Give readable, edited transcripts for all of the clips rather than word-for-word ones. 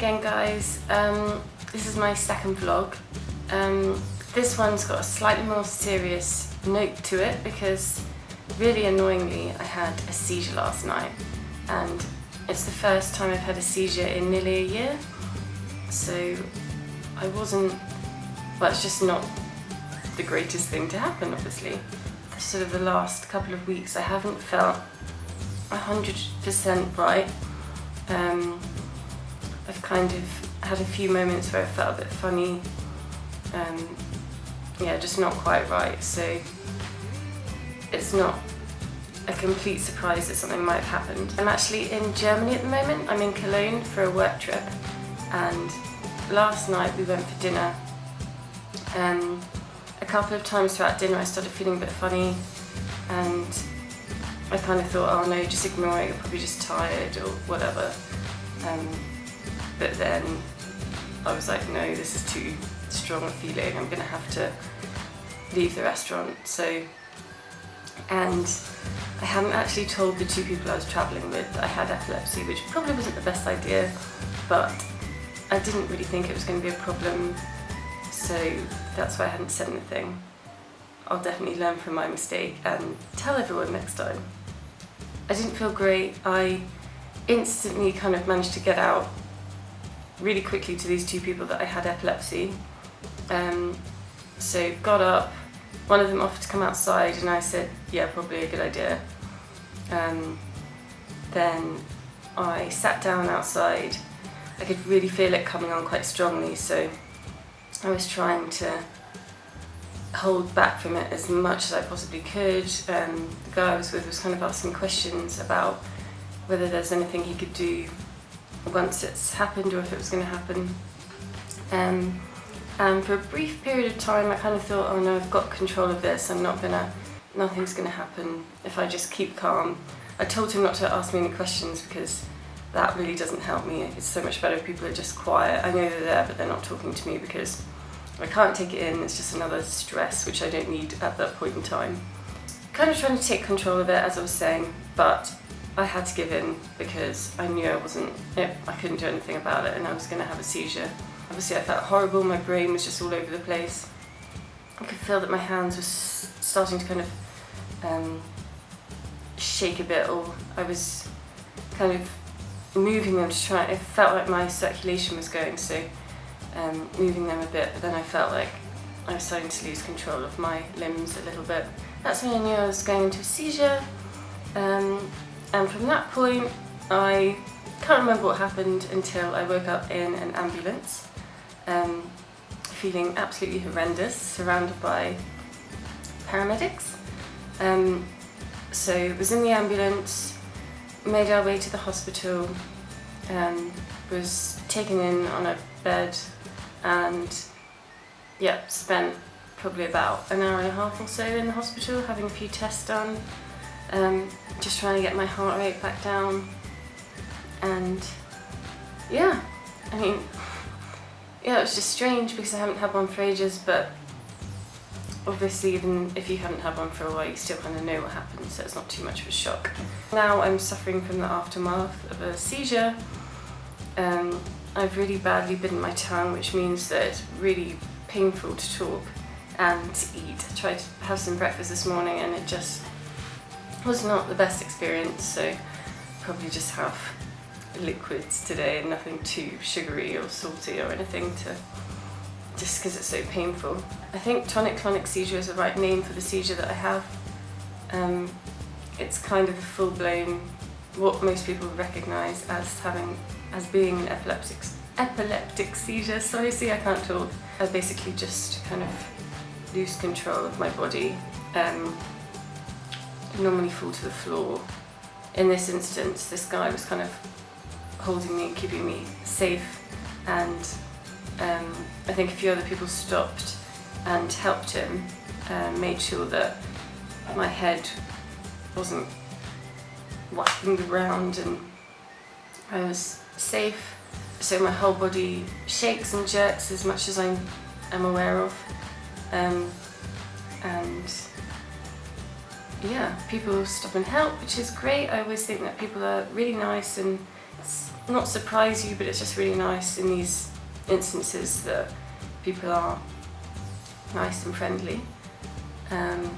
again, guys. This is my second vlog. This one's got a slightly more serious note to it because, really annoyingly, I had a seizure last night, and it's the first time I've had a seizure in nearly a year. So I wasn't, well, it's just not the greatest thing to happen, obviously. Sort of the last couple of weeks I haven't felt 100% right. I've kind of had a few moments where I felt a bit funny, yeah, just not quite right, so it's not a complete surprise that something might have happened. I'm actually in Germany at the moment. I'm in Cologne for a work trip, and last night we went for dinner. A couple of times throughout dinner I started feeling a bit funny, and I kind of thought, oh no, just ignore it, you're probably just tired or whatever. But then I was like, no, this is too strong a feeling, I'm gonna have to leave the restaurant. And I hadn't actually told the two people I was travelling with that I had epilepsy, which probably wasn't the best idea, but I didn't really think it was going to be a problem, so that's why I hadn't said anything. I'll definitely learn from my mistake and tell everyone next time. I didn't feel great. I instantly kind of managed to get out really quickly to these two people that I had epilepsy. So got up, one of them offered to come outside and I said, yeah, probably a good idea. Then I sat down outside. I could really feel it coming on quite strongly, so I was trying to hold back from it as much as I possibly could. The guy I was with was kind of asking questions about whether there's anything he could do once it's happened or if it was going to happen. And for a brief period of time I kind of thought, oh no, I've got control of this, nothing's going to happen if I just keep calm. I told him not to ask me any questions because that really doesn't help me. It's so much better if people are just quiet. I know they're there but they're not talking to me because I can't take it in. It's just another stress which I don't need at that point in time. Kind of trying to take control of it, as I was saying, but I had to give in because I knew I couldn't do anything about it and I was going to have a seizure. Obviously I felt horrible, my brain was just all over the place. I could feel that my hands were starting to kind of shake a bit, or I was kind of moving them to try, it felt like my circulation was going, so moving them a bit, but then I felt like I was starting to lose control of my limbs a little bit. That's when I knew I was going into a seizure, and from that point I can't remember what happened until I woke up in an ambulance, feeling absolutely horrendous, surrounded by paramedics. So I was in the ambulance, made our way to the hospital, was taken in on a bed, and yeah, spent probably about an hour and a half or so in the hospital having a few tests done, just trying to get my heart rate back down. And yeah, I mean, yeah, it was just strange because I haven't had one for ages, but obviously even if you haven't had one for a while you still kind of know what happens, so it's not too much of a shock. Now I'm suffering from the aftermath of a seizure. I've really badly bitten my tongue, which means that it's really painful to talk and to eat. I tried to have some breakfast this morning and it just was not the best experience, so probably just have liquids today and nothing too sugary or salty or anything, just because it's so painful. I think tonic clonic seizure is the right name for the seizure that I have. It's kind of a full-blown, what most people recognise as being an epileptic seizure. Sorry, see, I can't talk. I basically just kind of lose control of my body, normally fall to the floor. In this instance, this guy was kind of holding me and keeping me safe, and I think a few other people stopped and helped him, made sure that my head wasn't whacking the ground and I was safe. So my whole body shakes and jerks as much as I am aware of, and yeah, people stop and help, which is great. I always think that people are really nice and not surprise you, but it's just really nice in these instances that people are nice and friendly. And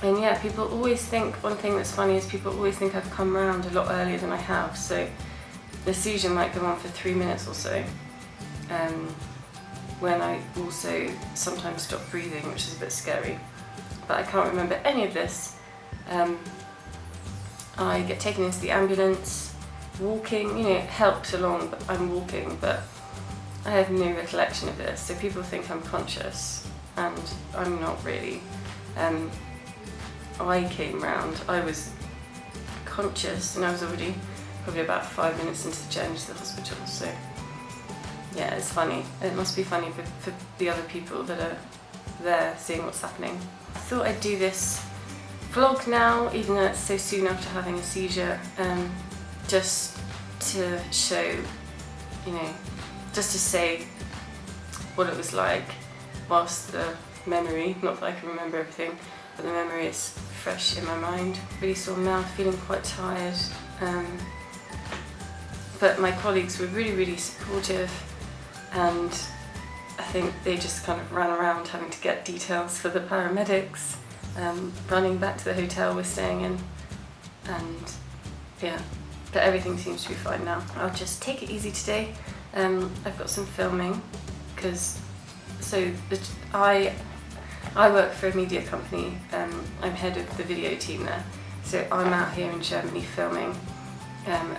yeah, people always think, one thing that's funny is people always think I've come round a lot earlier than I have, so the seizure might go on for 3 minutes or so, when I also sometimes stop breathing, which is a bit scary, but I can't remember any of this. I get taken into the ambulance, walking, it helps along, but I'm walking, but I have no recollection of this, so people think I'm conscious, and I'm not really. I came round, I was conscious, and I was already probably about 5 minutes into the journey to the hospital, so yeah, it's funny. It must be funny for the other people that are there seeing what's happening. I thought I'd do this vlog now, even though it's so soon after having a seizure, just to show, just to say what it was like whilst the memory, not that I can remember everything, but the memory is fresh in my mind. Really sore mouth, feeling quite tired, but my colleagues were really, really supportive, and I think they just kind of ran around having to get details for the paramedics, running back to the hotel we're staying in, and yeah, but everything seems to be fine now. I'll just take it easy today. I've got some filming, because I work for a media company, I'm head of the video team there, so I'm out here in Germany filming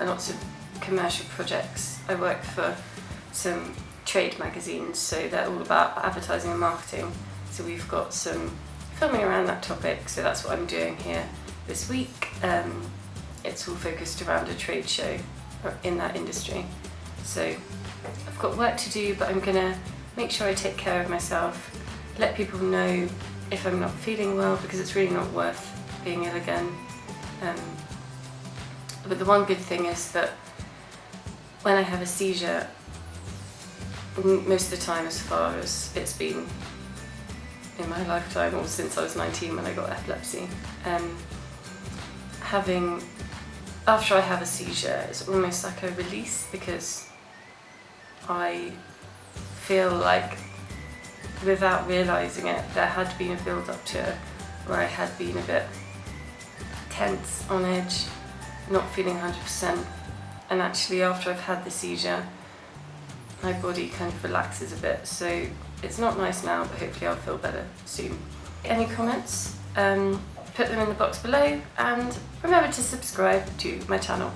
lots of commercial projects. I work for some trade magazines, so they're all about advertising and marketing, so we've got some filming around that topic, so that's what I'm doing here this week. It's all focused around a trade show in that industry, so I've got work to do, but I'm gonna make sure I take care of myself, let people know if I'm not feeling well, because it's really not worth being ill again. But the one good thing is that when I have a seizure, most of the time, as far as it's been in my lifetime, or since I was 19 when I got epilepsy, after I have a seizure, it's almost like a release, because I feel like, without realising it, there had been a build-up to it, where I had been a bit tense, on edge, not feeling 100%, and actually after I've had the seizure, my body kind of relaxes a bit, so it's not nice now, but hopefully I'll feel better soon. Any comments? Put them in the box below, and remember to subscribe to my channel.